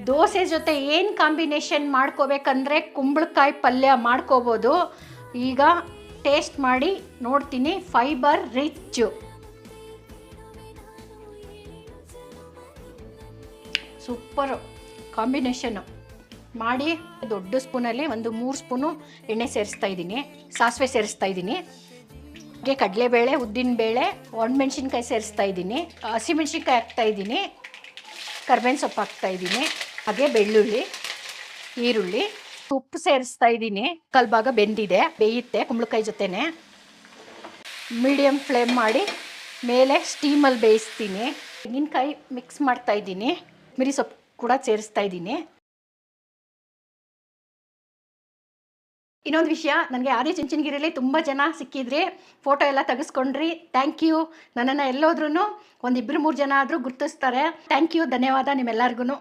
ದೋಸೆ ಜೊತೆ ಏನು ಕಾಂಬಿನೇಷನ್ ಮಾಡ್ಕೋಬೇಕಂದ್ರೆ ಕುಂಬಳಕಾಯಿ ಪಲ್ಯ ಮಾಡ್ಕೋಬೋದು. ಈಗ ಟೇಸ್ಟ್ ಮಾಡಿ ನೋಡ್ತೀನಿ. Fibre rich, super combination. ಮಾಡಿ ದೊಡ್ಡ ಸ್ಪೂನಲ್ಲಿ ಒಂದು 3 ಸ್ಪೂನು ಎಣ್ಣೆ ಸೇರಿಸ್ತಾ ಇದ್ದೀನಿ, ಸಾಸಿವೆ ಸೇರಿಸ್ತಾ ಇದ್ದೀನಿ, ಹಾಗೆ ಕಡಲೆಬೇಳೆ, ಉದ್ದಿನಬೇಳೆ, ಒಣಮೆಣ್ಸಿನ್ಕಾಯಿ ಸೇರಿಸ್ತಾ ಇದ್ದೀನಿ, ಹಸಿಮೆಣ್ಸಿನ್ಕಾಯಿ ಹಾಕ್ತಾ ಇದ್ದೀನಿ, ಕರ್ಬೇವಿನ ಸೊಪ್ಪು ಹಾಕ್ತಾ ಇದ್ದೀನಿ, ಹಾಗೆ ಬೆಳ್ಳುಳ್ಳಿ, ಈರುಳ್ಳಿ, ಉಪ್ಪು ಸೇರಿಸ್ತಾ ಇದ್ದೀನಿ. ಭಾಗ ಬೆಂದಿದೆ, ಬೇಯುತ್ತೆ ಕುಂಬಳಕಾಯಿ ಜೊತೆನೆ. ಮೀಡಿಯಮ್ ಫ್ಲೇಮ್ ಮಾಡಿ ಮೇಲೆ ಸ್ಟೀಮಲ್ಲಿ ಬೇಯಿಸ್ತೀನಿ. ತೆಂಗಿನಕಾಯಿ ಮಿಕ್ಸ್ ಮಾಡ್ತಾ ಇದ್ದೀನಿ, ಕೊತ್ತಂಬರಿ ಸೊಪ್ಪು ಕೂಡ ಸೇರಿಸ್ತಾ ಇದ್ದೀನಿ. ಇನ್ನೊಂದು ವಿಷಯ, ನನಗೆ ಆದಿ ಚುಂಚನಗಿರಿಯಲ್ಲಿ ತುಂಬ ಜನ ಸಿಕ್ಕಿದ್ರಿ, ಫೋಟೋ ಎಲ್ಲ ತೆಗೆಸ್ಕೊಂಡ್ರಿ. Thank you. ನನ್ನನ್ನು ಎಲ್ಲೋದ್ರೂ 1-2-3 ಜನ ಆದರೂ ಗುರ್ತಿಸ್ತಾರೆ. ಥ್ಯಾಂಕ್ ಯು, ಧನ್ಯವಾದ ನಿಮ್ಮೆಲ್ಲರಿಗೂ.